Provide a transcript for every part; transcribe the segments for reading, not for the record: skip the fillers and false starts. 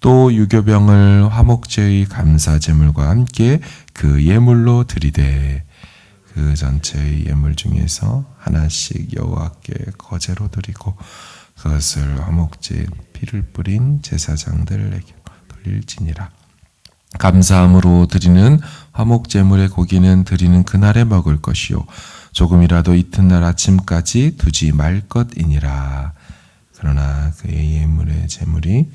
또 유교병을 화목제의 감사제물과 함께 그 예물로 드리되 그 전체의 예물 중에서 하나씩 여호와께 거제로 드리고 그것을 화목제에 피를 뿌린 제사장들에게 돌릴지니라. 감사함으로 드리는 화목제물의 고기는 드리는 그날에 먹을 것이요 조금이라도 이튿날 아침까지 두지 말 것이니라. 그러나 그의 예물의 제물이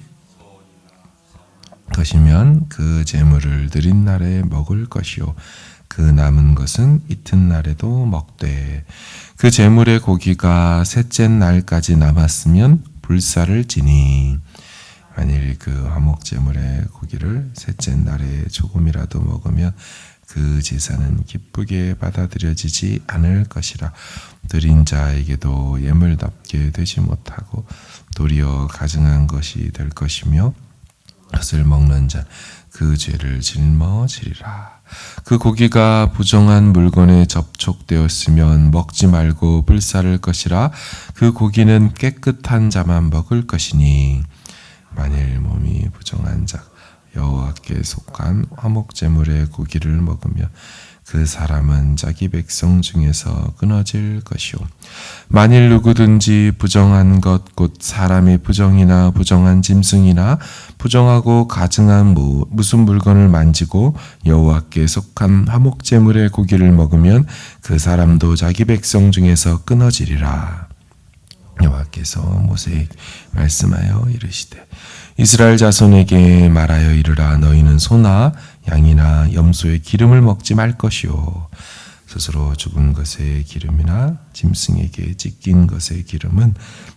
것이면 그 제물을 드린 날에 먹을 것이요 그 남은 것은 이튿날에도 먹되 그 제물의 고기가 셋째 날까지 남았으면 불사를 지니 만일 그 화목 제물의 고기를 셋째 날에 조금이라도 먹으면 그 제사는 기쁘게 받아들여지지 않을 것이라. 드린 자에게도 예물답게 되지 못하고 도리어 가증한 것이 될 것이며 그것을 먹는 자 그 죄를 짊어지리라. 그 고기가 부정한 물건에 접촉되었으면 먹지 말고 불사를 것이라. 그 고기는 깨끗한 자만 먹을 것이니 만일 몸이 부정한 자 여호와께 속한 화목제물의 고기를 먹으면 그 사람은 자기 백성 중에서 끊어질 것이요 만일 누구든지 부정한 것 곧 사람의 부정이나 부정한 짐승이나 부정하고 가증한 무슨 물건을 만지고 여호와께 속한 화목제물의 고기를 먹으면 그 사람도 자기 백성 중에서 끊어지리라. 여호와께서 모세에게 말씀하여 이르시되 이스라엘 자손에게 말하여 이르라. 너희는 소나 양이나 염소의 기름을 먹지 말 것이요 스스로 죽은 것의 기름이나 짐승에게 찢긴 것의 기름은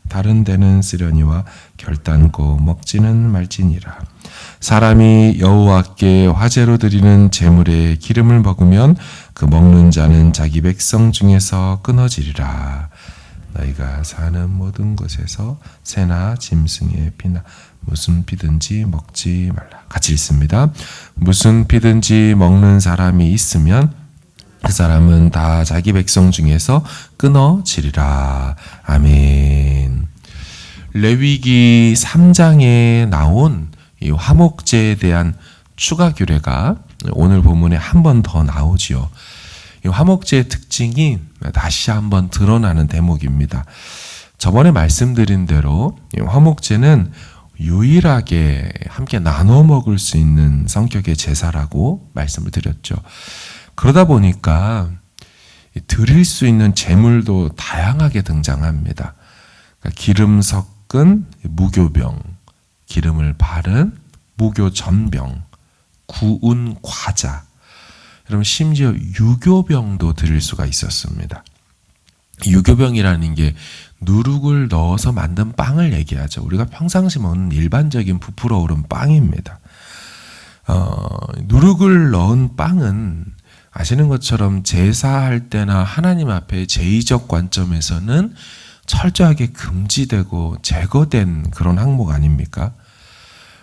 다른 데는 쓰려니와 결단코 먹지는 말지니라. 사람이 여호와께 화제로 드리는 제물의 기름을 먹으면 그 먹는 자는 자기 백성 중에서 끊어지리라. 너희가 사는 모든 곳에서 새나 짐승의 피나 무슨 피든지 먹지 말라. 같이 읽습니다. 무슨 피든지 먹는 사람이 있으면 그 사람은 다 자기 백성 중에서 끊어지리라. 아멘. 레위기 3장에 나온 이 화목제에 대한 추가 규례가 오늘 본문에 한 번 더 나오지요. 이 화목제의 특징이 다시 한번 드러나는 대목입니다. 저번에 말씀드린 대로 이 화목제는 유일하게 함께 나눠 먹을 수 있는 성격의 제사라고 말씀을 드렸죠. 그러다 보니까 드릴 수 있는 제물도 다양하게 등장합니다. 그러니까 기름 섞은 무교병, 기름을 바른 무교전병, 구운 과자, 여러분 심지어 유교병도 드릴 수가 있었습니다. 유교병이라는 게 누룩을 넣어서 만든 빵을 얘기하죠. 우리가 평상시 먹는 일반적인 부풀어 오른 빵입니다. 누룩을 넣은 빵은 아시는 것처럼 제사할 때나 하나님 앞에 제의적 관점에서는 철저하게 금지되고 제거된 그런 항목 아닙니까?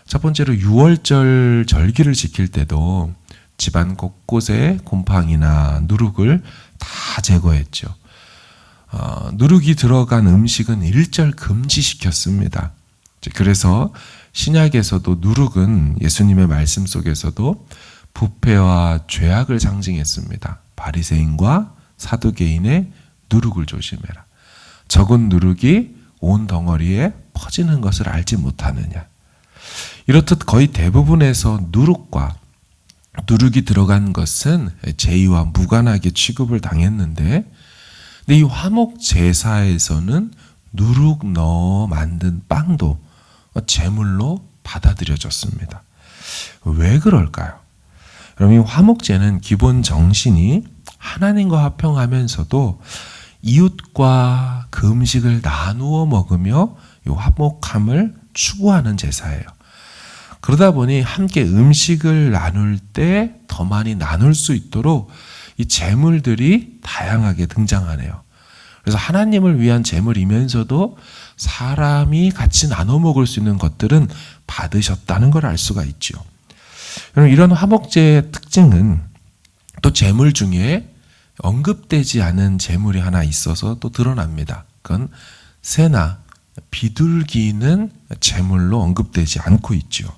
첫 번째로 유월절 절기를 지킬 때도 집안 곳곳에 곰팡이나 누룩을 다 제거했죠. 누룩이 들어간 음식은 일절 금지시켰습니다. 그래서 신약에서도 누룩은 예수님의 말씀 속에서도 부패와 죄악을 상징했습니다. 바리새인과 사두개인의 누룩을 조심해라. 적은 누룩이 온 덩어리에 퍼지는 것을 알지 못하느냐. 이렇듯 거의 대부분에서 누룩이 들어간 것은 제의와 무관하게 취급을 당했는데 근데 이 화목 제사에서는 누룩 넣어 만든 빵도 제물로 받아들여졌습니다. 왜 그럴까요? 그럼 이 화목제는 기본 정신이 하나님과 화평하면서도 이웃과 그 음식을 나누어 먹으며 이 화목함을 추구하는 제사예요. 그러다 보니 함께 음식을 나눌 때 더 많이 나눌 수 있도록 이 제물들이 다양하게 등장하네요. 그래서 하나님을 위한 제물이면서도 사람이 같이 나눠 먹을 수 있는 것들은 받으셨다는 걸 알 수가 있죠. 여러분, 이런 화목제의 특징은 또 제물 중에 언급되지 않은 제물이 하나 있어서 또 드러납니다. 그건 새나 비둘기는 제물로 언급되지 않고 있죠.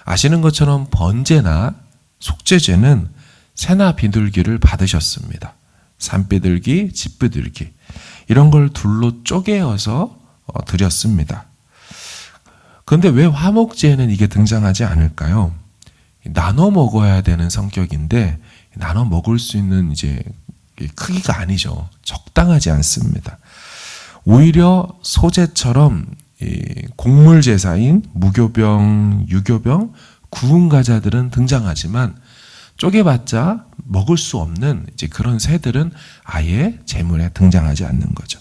아시는 것처럼 번제나 속죄제는 새나 비둘기를 받으셨습니다. 산비둘기, 집비둘기 이런 걸 둘로 쪼개어서 드렸습니다. 그런데 왜 화목제에는 이게 등장하지 않을까요? 나눠 먹어야 되는 성격인데 나눠 먹을 수 있는 이제 크기가 아니죠. 적당하지 않습니다. 오히려 소제처럼 곡물 제사인 무교병, 유교병, 구운가자들은 등장하지만 쪼개봤자 먹을 수 없는 이제 그런 새들은 아예 제물에 등장하지 않는 거죠.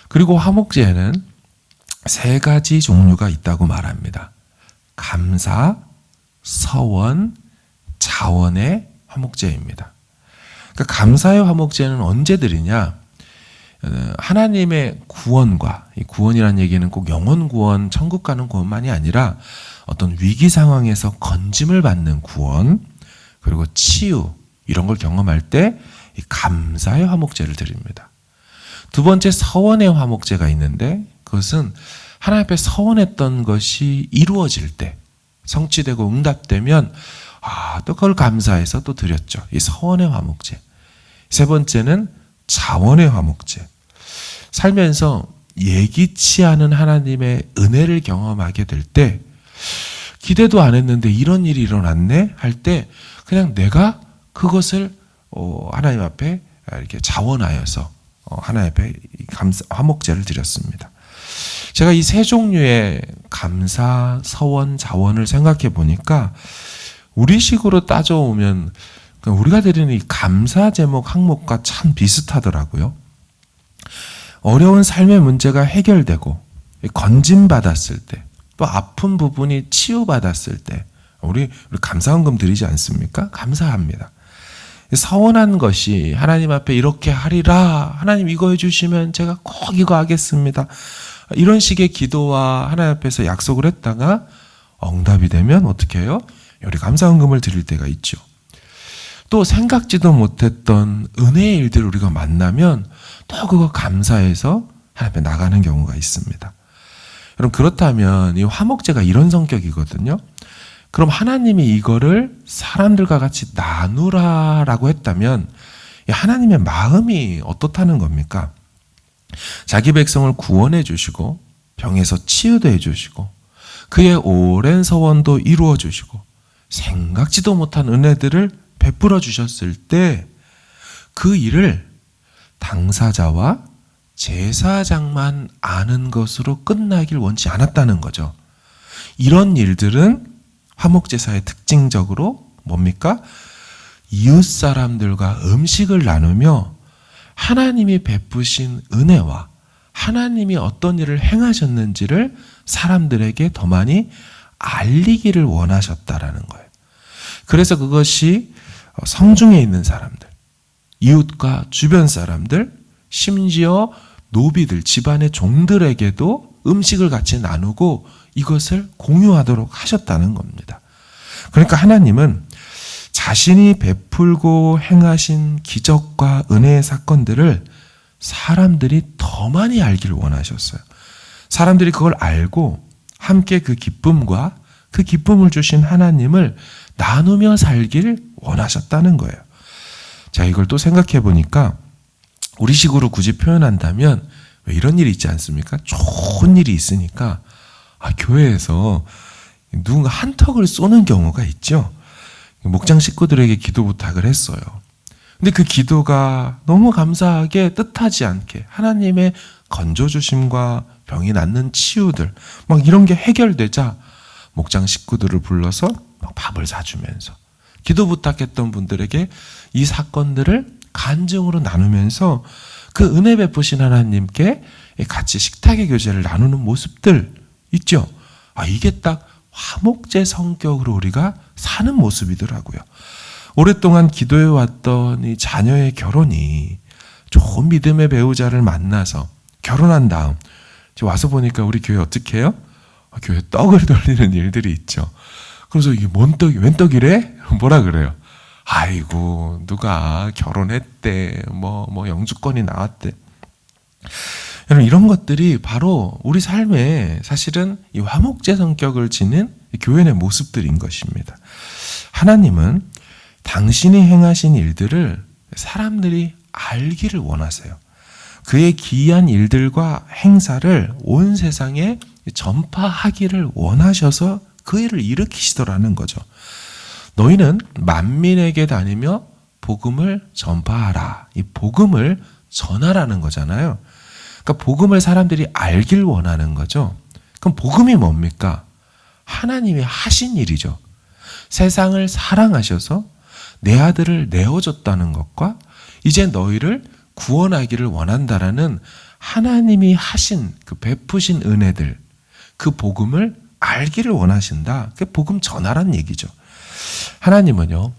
그리고 화목제에는 3가지 종류가 있다고 말합니다. 감사, 서원, 자원의 화목제입니다. 그러니까 감사의 화목제는 언제 드리냐? 하나님의 구원과, 이 구원이라는 얘기는 꼭 영혼 구원, 천국 가는 구원만이 아니라 어떤 위기 상황에서 건짐을 받는 구원, 그리고 치유 이런 걸 경험할 때 이 감사의 화목제를 드립니다. 두 번째 서원의 화목제가 있는데 그것은 하나님 앞에 서원했던 것이 이루어질 때 성취되고 응답되면 또 그걸 감사해서 또 드렸죠. 이 서원의 화목제. 세 번째는 자원의 화목제. 살면서 예기치 않은 하나님의 은혜를 경험하게 될 때 기대도 안 했는데 이런 일이 일어났네 할 때 그냥 내가 그것을 하나님 앞에 이렇게 자원하여서 하나님 앞에 화목제를 드렸습니다. 제가 이 3종류의 감사, 서원, 자원을 생각해 보니까 우리식으로 따져오면 우리가 드리는 이 감사 제목 항목과 참 비슷하더라고요. 어려운 삶의 문제가 해결되고 건짐받았을 때, 또 아픈 부분이 치유받았을 때 우리 감사헌금 드리지 않습니까? 감사합니다. 서원한 것이 하나님 앞에 이렇게 하리라, 하나님 이거 해주시면 제가 꼭 이거 하겠습니다, 이런 식의 기도와 하나님 앞에서 약속을 했다가 응답이 되면 어떻게 해요? 우리 감사헌금을 드릴 때가 있죠. 또 생각지도 못했던 은혜의 일들을 우리가 만나면 또 그거 감사해서 하나님 앞에 나가는 경우가 있습니다. 여러분, 그렇다면 이 화목제가 이런 성격이거든요. 그럼 하나님이 이거를 사람들과 같이 나누라라고 했다면 하나님의 마음이 어떻다는 겁니까? 자기 백성을 구원해 주시고 병에서 치유도 해 주시고 그의 오랜 서원도 이루어 주시고 생각지도 못한 은혜들을 베풀어 주셨을 때 그 일을 당사자와 제사장만 아는 것으로 끝나길 원치 않았다는 거죠. 이런 일들은 화목제사의 특징적으로 뭡니까? 이웃 사람들과 음식을 나누며 하나님이 베푸신 은혜와 하나님이 어떤 일을 행하셨는지를 사람들에게 더 많이 알리기를 원하셨다라는 거예요. 그래서 그것이 성중에 있는 사람들, 이웃과 주변 사람들, 심지어 노비들, 집안의 종들에게도 음식을 같이 나누고 이것을 공유하도록 하셨다는 겁니다. 그러니까 하나님은 자신이 베풀고 행하신 기적과 은혜의 사건들을 사람들이 더 많이 알기를 원하셨어요. 사람들이 그걸 알고 함께 그 기쁨과 그 기쁨을 주신 하나님을 나누며 살길 원하셨다는 거예요. 자, 이걸 또 생각해 보니까 우리식으로 굳이 표현한다면 왜 이런 일이 있지 않습니까? 좋은 일이 있으니까 교회에서 누군가 한턱을 쏘는 경우가 있죠. 목장 식구들에게 기도 부탁을 했어요. 근데 그 기도가 너무 감사하게 뜻하지 않게 하나님의 건져주심과 병이 낫는 치유들 막 이런 게 해결되자 목장 식구들을 불러서 막 밥을 사주면서 기도 부탁했던 분들에게 이 사건들을 간증으로 나누면서 그 은혜 베푸신 하나님께 같이 식탁의 교제를 나누는 모습들 있죠. 이게 딱 화목제 성격으로 우리가 사는 모습이더라고요. 오랫동안 기도해왔던 이 자녀의 결혼이 좋은 믿음의 배우자를 만나서 결혼한 다음 와서 보니까 우리 교회 어떻게 해요? 교회 떡을 돌리는 일들이 있죠. 그래서 이게 뭔 떡이, 웬 떡이래? 뭐라 그래요? 아이고, 누가 결혼했대, 뭐 영주권이 나왔대. 여러분, 이런 것들이 바로 우리 삶에 사실은 이 화목제 성격을 지닌 교회 내 모습들인 것입니다. 하나님은 당신이 행하신 일들을 사람들이 알기를 원하세요. 그의 기이한 일들과 행사를 온 세상에 전파하기를 원하셔서 그 일을 일으키시더라는 거죠. 너희는 만민에게 다니며 복음을 전파하라. 이 복음을 전하라는 거잖아요. 그러니까 복음을 사람들이 알길 원하는 거죠. 그럼 복음이 뭡니까? 하나님이 하신 일이죠. 세상을 사랑하셔서 내 아들을 내어줬다는 것과 이제 너희를 구원하기를 원한다라는 하나님이 하신 그 베푸신 은혜들, 그 복음을 알기를 원하신다. 그게 복음 전하란 얘기죠. 하나님은요,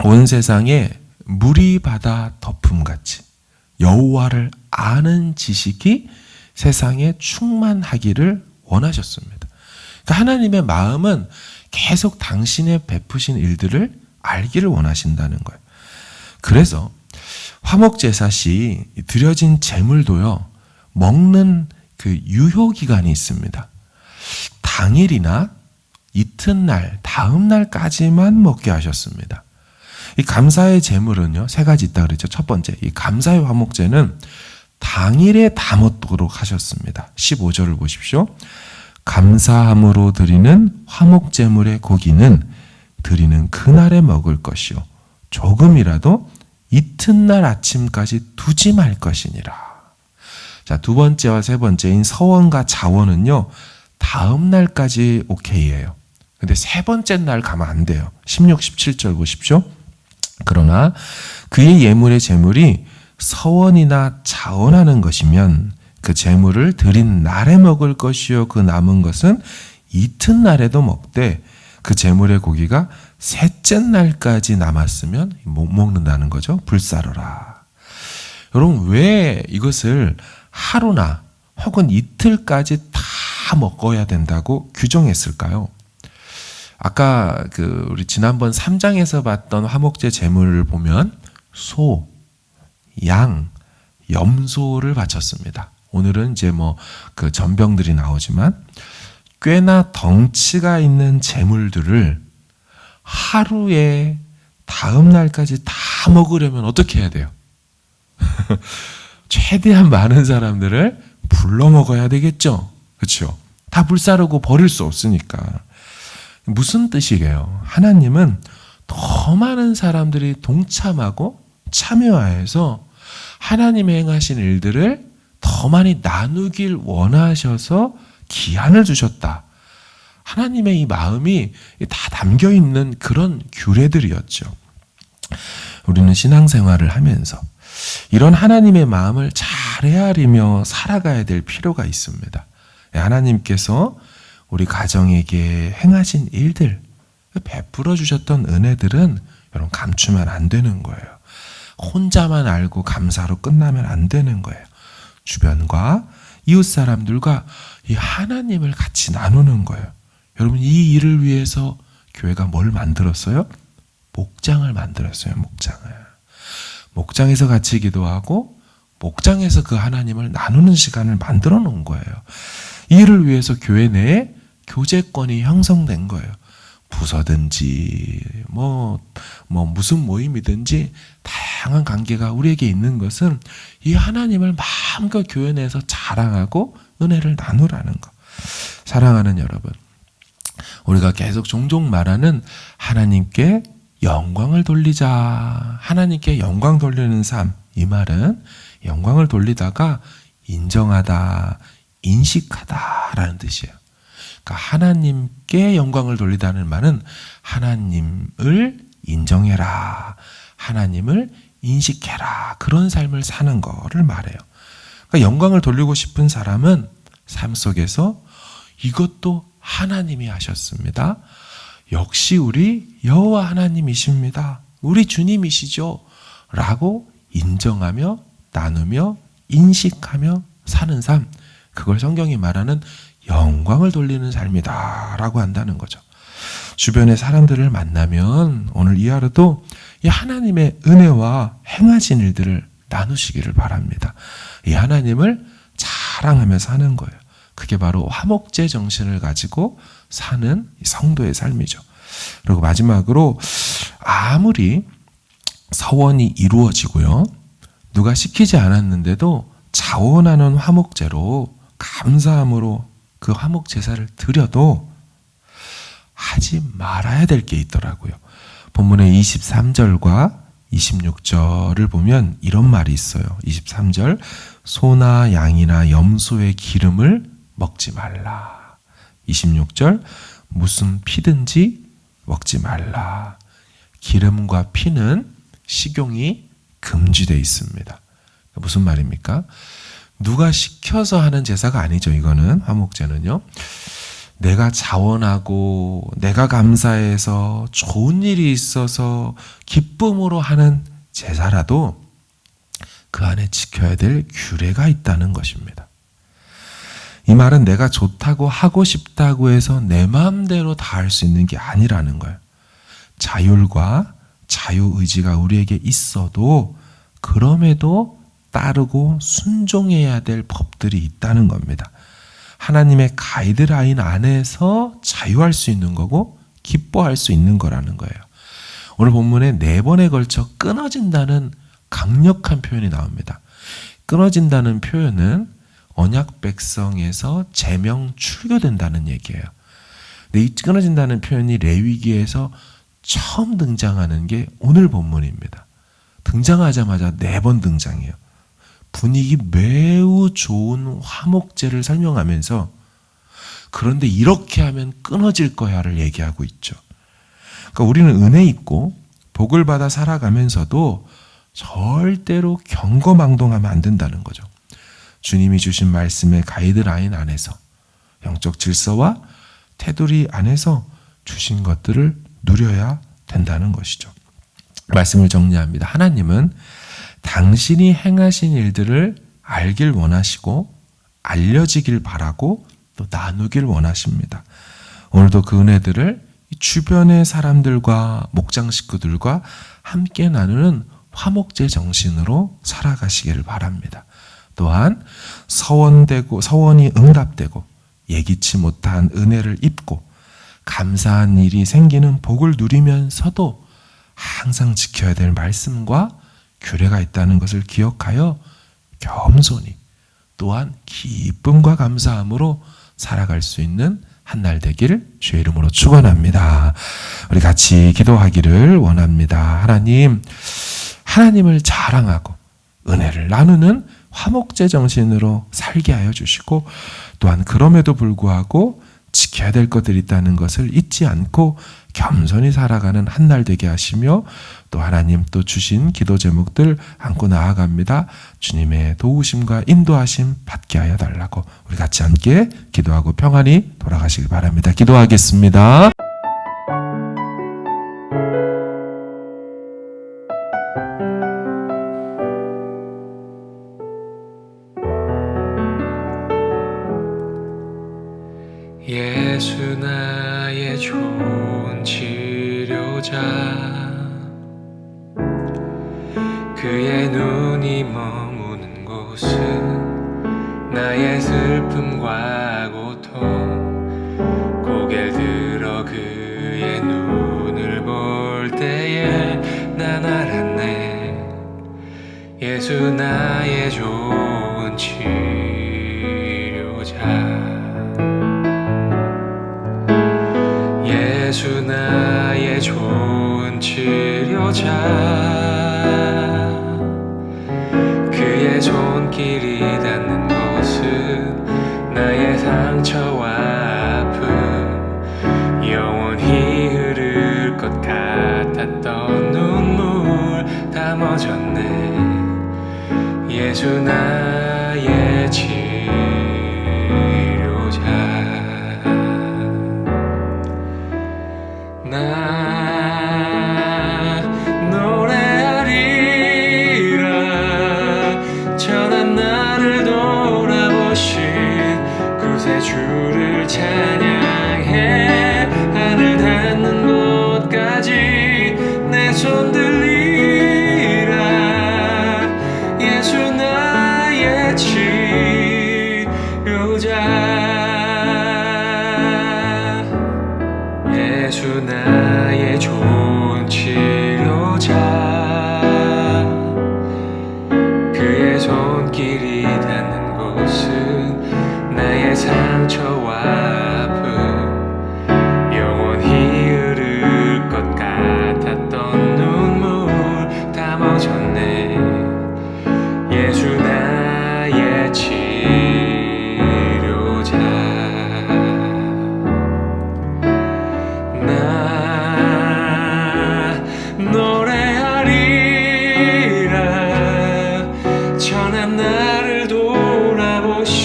온 세상에 물이 바다 덮음같이 여호와를 아는 지식이 세상에 충만하기를 원하셨습니다. 그러니까 하나님의 마음은 계속 당신의 베푸신 일들을 알기를 원하신다는 거예요. 그래서 화목제사 시 드려진 제물도요, 먹는 그 유효기간이 있습니다. 당일이나 이튿날, 다음 날까지만 먹게 하셨습니다. 이 감사의 제물은요, 세 가지 있다 그랬죠. 첫 번째, 이 감사의 화목제는 당일에 다 먹도록 하셨습니다. 15절을 보십시오. 감사함으로 드리는 화목제물의 고기는 드리는 그날에 먹을 것이요 조금이라도 이튿날 아침까지 두지 말 것이니라. 자, 두 번째와 세 번째인 서원과 자원은요, 다음 날까지 오케이예요. 근데 세 번째 날 가면 안 돼요. 16, 17절 보십시오. 그러나 그의 예물의 제물이 서원이나 자원하는 것이면 그 제물을 드린 날에 먹을 것이요 그 남은 것은 이튿날에도 먹되 그 제물의 고기가 셋째 날까지 남았으면 못 먹는다는 거죠. 불사르라. 여러분, 왜 이것을 하루나 혹은 이틀까지 다 먹어야 된다고 규정했을까요? 아까 우리 지난번 3장에서 봤던 화목제 제물을 보면 소, 양, 염소를 바쳤습니다. 오늘은 이제 그 전병들이 나오지만 꽤나 덩치가 있는 제물들을 하루에 다음 날까지 다 먹으려면 어떻게 해야 돼요? 최대한 많은 사람들을 불러 먹어야 되겠죠. 그렇죠? 다 불사르고 버릴 수 없으니까. 무슨 뜻이게요? 하나님은 더 많은 사람들이 동참하고 참여해서 하나님의 행하신 일들을 더 많이 나누길 원하셔서 기한을 주셨다. 하나님의 이 마음이 다 담겨 있는 그런 규례들이었죠. 우리는 신앙생활을 하면서 이런 하나님의 마음을 잘 헤아리며 살아가야 될 필요가 있습니다. 하나님께서 우리 가정에게 행하신 일들, 베풀어 주셨던 은혜들은 여러분 감추면 안 되는 거예요. 혼자만 알고 감사로 끝나면 안 되는 거예요. 주변과 이웃 사람들과 이 하나님을 같이 나누는 거예요. 여러분, 이 일을 위해서 교회가 뭘 만들었어요? 목장을 만들었어요. 목장에서 같이 기도하고 목장에서 그 하나님을 나누는 시간을 만들어 놓은 거예요. 이 일을 위해서 교회 내에 교제권이 형성된 거예요. 부서든지 무슨 모임이든지 다양한 관계가 우리에게 있는 것은 이 하나님을 마음껏 교회 내에서 자랑하고 은혜를 나누라는 것. 사랑하는 여러분, 우리가 계속 종종 말하는 하나님께 영광을 돌리자, 하나님께 영광 돌리는 삶, 이 말은 영광을 돌리다가 인정하다, 인식하다라는 뜻이에요. 그러니까 하나님께 영광을 돌리다는 말은 하나님을 인정해라, 하나님을 인식해라, 그런 삶을 사는 거를 말해요. 그러니까 영광을 돌리고 싶은 사람은 삶 속에서 이것도 하나님이 하셨습니다. 역시 우리 여호와 하나님이십니다. 우리 주님이시죠. 라고 인정하며 나누며 인식하며 사는 삶, 그걸 성경이 말하는 영광을 돌리는 삶이다 라고 한다는 거죠. 주변의 사람들을 만나면 오늘 이 하루도 이 하나님의 은혜와 행하신 일들을 나누시기를 바랍니다. 이 하나님을 자랑하며 사는 거예요. 그게 바로 화목제 정신을 가지고 사는 성도의 삶이죠. 그리고 마지막으로 아무리 서원이 이루어지고요, 누가 시키지 않았는데도 자원하는 화목제로 감사함으로 그 화목 제사를 드려도 하지 말아야 될 게 있더라고요. 본문의 23절과 26절을 보면 이런 말이 있어요. 23절, 소나 양이나 염소의 기름을 먹지 말라. 26절, 무슨 피든지 먹지 말라. 기름과 피는 식용이 금지되어 있습니다. 무슨 말입니까? 누가 시켜서 하는 제사가 아니죠. 이거는 화목제는요, 내가 자원하고 내가 감사해서 좋은 일이 있어서 기쁨으로 하는 제사라도 그 안에 지켜야 될 규례가 있다는 것입니다. 이 말은 내가 좋다고 하고 싶다고 해서 내 마음대로 다 할 수 있는 게 아니라는 거예요. 자율과 자유의지가 우리에게 있어도 그럼에도 따르고 순종해야 될 법들이 있다는 겁니다. 하나님의 가이드라인 안에서 자유할 수 있는 거고 기뻐할 수 있는 거라는 거예요. 오늘 본문에 4번에 걸쳐 끊어진다는 강력한 표현이 나옵니다. 끊어진다는 표현은 언약 백성에서 제명 출교된다는 얘기예요. 근데 이 끊어진다는 표현이 레위기에서 처음 등장하는 게 오늘 본문입니다. 등장하자마자 4번 등장해요. 분위기 매우 좋은 화목제를 설명하면서 그런데 이렇게 하면 끊어질 거야를 얘기하고 있죠. 그러니까 우리는 은혜 있고 복을 받아 살아가면서도 절대로 경거망동하면 안 된다는 거죠. 주님이 주신 말씀의 가이드라인 안에서, 영적 질서와 테두리 안에서 주신 것들을 누려야 된다는 것이죠. 말씀을 정리합니다. 하나님은 당신이 행하신 일들을 알길 원하시고 알려지길 바라고 또 나누길 원하십니다. 오늘도 그 은혜들을 주변의 사람들과 목장 식구들과 함께 나누는 화목제 정신으로 살아가시기를 바랍니다. 또한 서원이 응답되고 예기치 못한 은혜를 입고 감사한 일이 생기는 복을 누리면서도 항상 지켜야 될 말씀과 규례가 있다는 것을 기억하여 겸손히 또한 기쁨과 감사함으로 살아갈 수 있는 한날 되기를 주의 이름으로 축원합니다. 우리 같이 기도하기를 원합니다. 하나님을 자랑하고 은혜를 나누는 화목제 정신으로 살게 하여 주시고, 또한 그럼에도 불구하고 지켜야 될 것들이 있다는 것을 잊지 않고 겸손히 살아가는 한날 되게 하시며, 또 하나님 또 주신 기도 제목들 안고 나아갑니다. 주님의 도우심과 인도하심 받게 하여 달라고 우리 같이 함께 기도하고 평안히 돌아가시길 바랍니다. 기도하겠습니다. 예수 나의 좋은 치료자, 그의 눈이 머무는 곳은 나의 슬픔과 고통, 고개를 들어 그의 눈을 볼 때에 난 알았네. 예수 나의 좋은 치료자, 예수 나의 좋은 치료자, 그의 손길이 닿는 곳은 나의 상처와 아픔, 영원히 흐를 것 같았던 눈물 다 멎었네. 예수 나의 치료자, 나 노래하리라. 전한 나를 돌아보신 구세주를 찬양해. 하늘 닿는 곳까지 내 손 들리라. 예수 나 예수 나의 좋은 치료자 그의 손길이 닿는 곳은 나의 상처와 아픔 영원히 흐를 것 같았던 눈물 다 멈췄네 예수 나의 치료자 나 노래하리라 전한 나를 돌아보신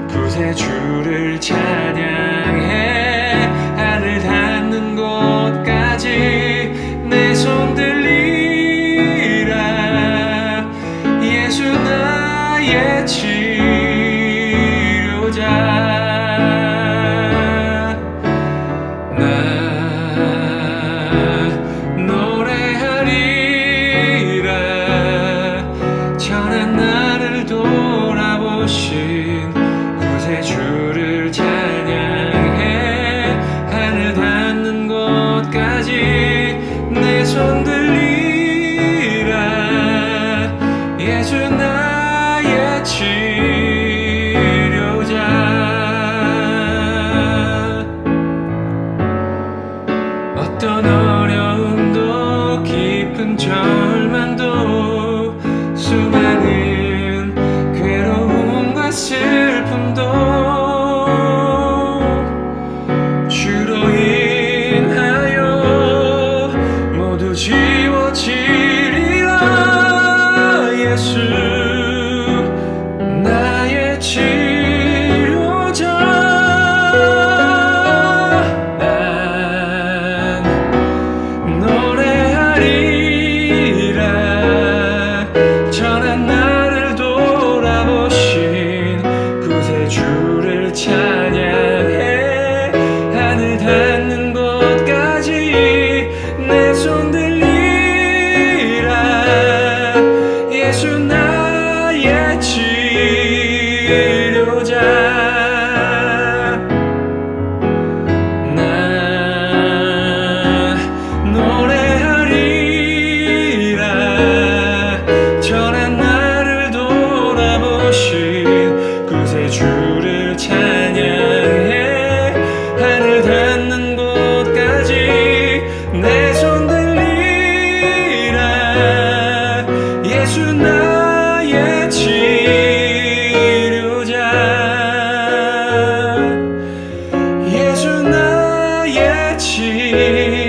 구세주를 찬양해 하늘 닿는 곳까지 내 손 들리라 예수 나의 치료자 나 노래하리라 전한 나를 돌아보신 구세주를 찬양해 하늘 닿는 곳까지 내 손 들리라 예수 나의 치료자 어떤 어려움도 깊은 절망도 수많은 괴로움과 슬픔도 주로 인하여 모두 지워지리라 예수 나의 치료자 난 노래하리라 전한 나를 돌아보신 구세주를 찬양해 하늘 닿는 곳까지 내 손 들리라 예수 나의 치료자 나 노래하리라 전한 나를 돌아보신 구세주를 찬양해 하늘 닿는 곳까지 내 손 들리라 예수 나의 치료자 예수 나의 치료자